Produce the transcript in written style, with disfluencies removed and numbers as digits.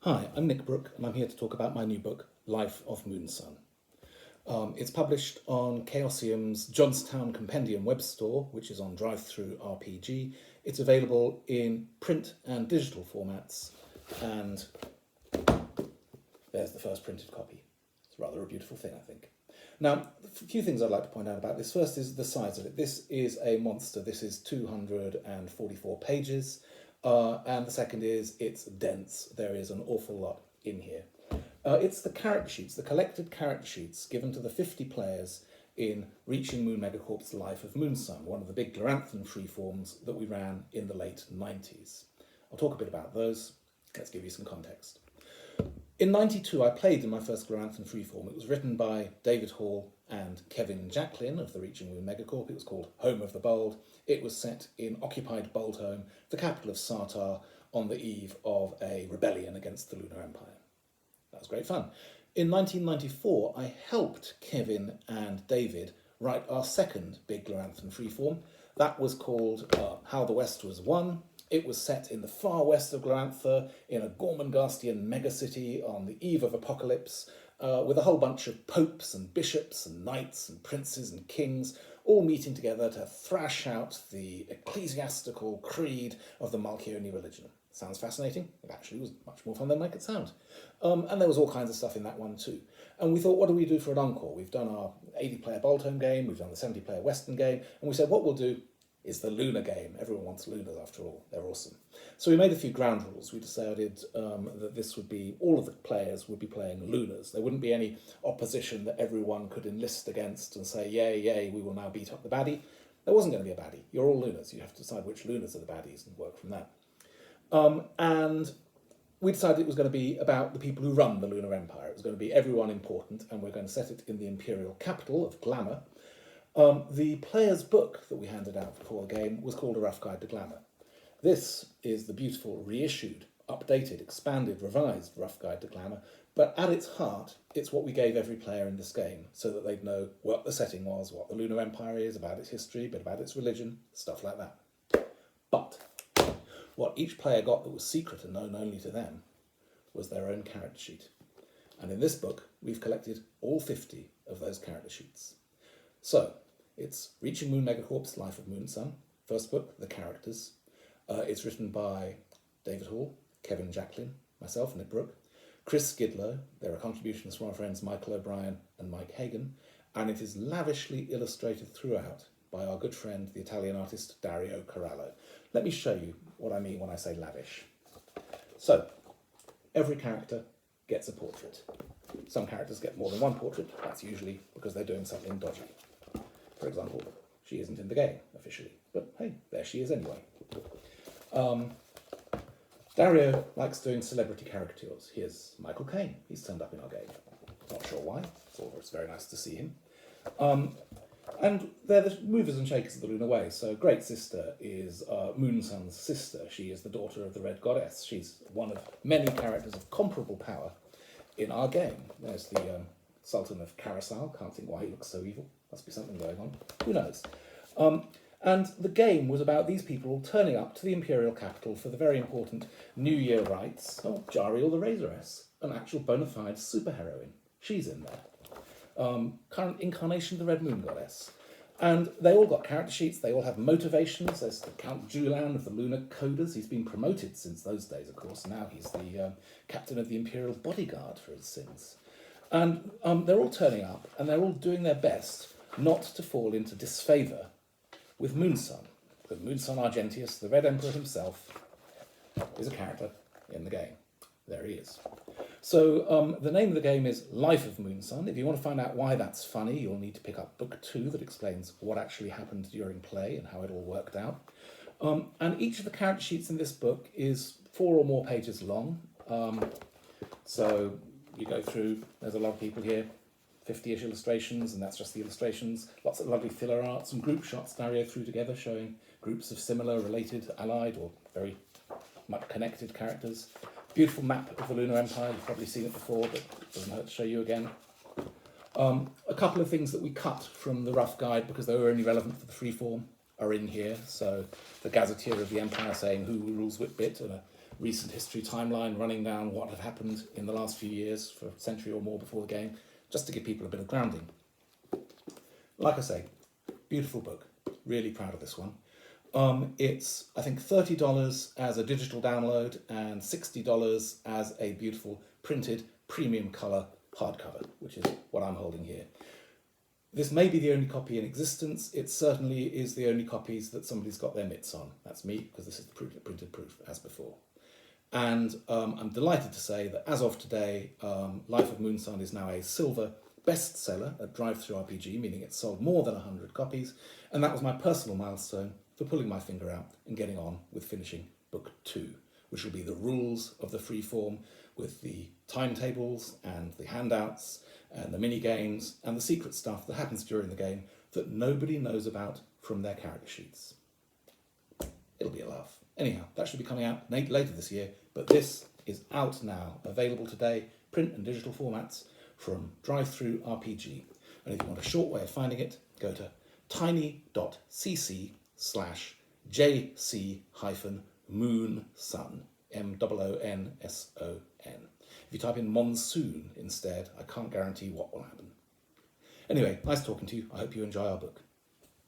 Hi, I'm Nick Brooke, and I'm here to talk about my new book, Life of Moonson. It's published on Chaosium's Johnstown Compendium web store, which is on Drive-Thru RPG. It's available in print and digital formats, and there's the first printed copy. It's rather a beautiful thing, I think. Now, a few things I'd like to point out about this. First is the size of it. This is a monster. This is 244 pages. And the second is it's dense. There is an awful lot in here. It's the character sheets, the collected character sheets given to the 50 players in Reaching Moon Megacorp's Life of Moonson, one of the big Gloranthan freeforms that we ran in the late 90s. I'll talk a bit about those. Let's give you some context. In '92, I played in my first Gloranthan freeform. It was written by David Hall and Kevin Jacklin of the Reaching Moon Megacorp. It was called Home of the Bold. It was set in occupied Boldhome, the capital of Sartar, on the eve of a rebellion against the Lunar Empire. That was great fun. In 1994, I helped Kevin and David write our second big Gloranthan freeform. That was called How the West Was Won. It was set in the far west of Glorantha, in a Gormengastian megacity on the eve of apocalypse, with a whole bunch of popes and bishops and knights and princes and kings all meeting together to thrash out the ecclesiastical creed of the Malchione religion. Sounds fascinating. It actually was much more fun than it could sound. And there was all kinds of stuff in that one too. And we thought, what do we do for an encore? We've done our 80-player Boldhome game, we've done the 70-player Western game, and we said what we'll do is the Lunar game. Everyone wants Lunars after all. They're awesome. So we made a few ground rules. We decided that this would be, all of the players would be playing Lunars. There wouldn't be any opposition that everyone could enlist against and say, yay, yay, we will now beat up the baddie. There wasn't going to be a baddie. You're all Lunars. You have to decide which Lunars are the baddies and work from that. And we decided it was going to be about the people who run the Lunar Empire. It was going to be everyone important, and we're going to set it in the imperial capital of Glamour. The player's book that we handed out before the game was called A Rough Guide to Glamour. This is the beautiful, reissued, updated, expanded, revised Rough Guide to Glamour, but at its heart, it's what we gave every player in this game, so that they'd know what the setting was, what the Lunar Empire is, about its history, a bit about its religion, stuff like that. But what each player got that was secret and known only to them was their own character sheet. And in this book, we've collected all 50 of those character sheets. So, it's Reaching Moon Megacorp's Life of Moonson. First book, The Characters. It's written by David Hall, Kevin Jacklin, myself, Nick Brooke, Chris Gidlow. There are contributions from our friends Michael O'Brien and Mike Hagan. And it is lavishly illustrated throughout by our good friend, the Italian artist Dario Corallo. Let me show you what I mean when I say lavish. So, every character gets a portrait. Some characters get more than one portrait. That's usually because they're doing something dodgy. For example, she isn't in the game officially, but hey, there she is anyway. Dario likes doing celebrity caricatures. Here's Michael Caine. He's turned up in our game. Not sure why. It's very nice to see him. And they're the movers and shakers of the Lunar Way. So Great Sister is Moonson's sister. She is the daughter of the Red Goddess. She's one of many characters of comparable power in our game. There's the Sultan of Carousel. Can't think why he looks so evil. Must be something going on. Who knows? And the game was about these people turning up to the imperial capital for the very important New Year rites. Oh, Jariel the Razoress, an actual bona fide superheroine. She's in there. Current incarnation of the Red Moon Goddess. And they all got character sheets. They all have motivations. There's the Count Julan of the Lunar Coders. He's been promoted since those days, of course. Now he's the captain of the Imperial Bodyguard for his sins. And they're all turning up, and they're all doing their best not to fall into disfavour with Moonson. Because Moonson Argentius, the Red Emperor himself, is a character in the game. There he is. So the name of the game is Life of Moonson. If you want to find out why that's funny, you'll need to pick up book 2 that explains what actually happened during play and how it all worked out. And each of the character sheets in this book is 4 or more pages long. So you go through, there's a lot of people here, 50-ish illustrations, and that's just the illustrations. Lots of lovely filler art, some group shots Dario threw together showing groups of similar, related, allied, or very much connected characters. Beautiful map of the Lunar Empire. You've probably seen it before, but it doesn't hurt to show you again. A couple of things that we cut from the rough guide because they were only relevant for the freeform are in here. So the gazetteer of the Empire saying who rules which bit, and a recent history timeline running down what had happened in the last few years for a century or more before the game, just to give people a bit of grounding. Like I say, beautiful book. Really proud of this one. It's, I think, $30 as a digital download and $60 as a beautiful printed premium colour hardcover, which is what I'm holding here. This may be the only copy in existence. It certainly is the only copies that somebody's got their mitts on. That's me, because this is the printed proof, as before. And I'm delighted to say that as of today, Life of Moonson is now a silver bestseller at Drive-Thru RPG, meaning it's sold more than 100 copies. And that was my personal milestone for pulling my finger out and getting on with finishing book 2, which will be the rules of the freeform with the timetables and the handouts and the mini games and the secret stuff that happens during the game that nobody knows about from their character sheets. It'll be a laugh. Anyhow, that should be coming out later this year, but this is out now, available today, print and digital formats from Drive-Thru RPG. And if you want a short way of finding it, go to tiny.cc/JC-Moonson, Moonson. If you type in monsoon instead, I can't guarantee what will happen. Anyway, nice talking to you. I hope you enjoy our book.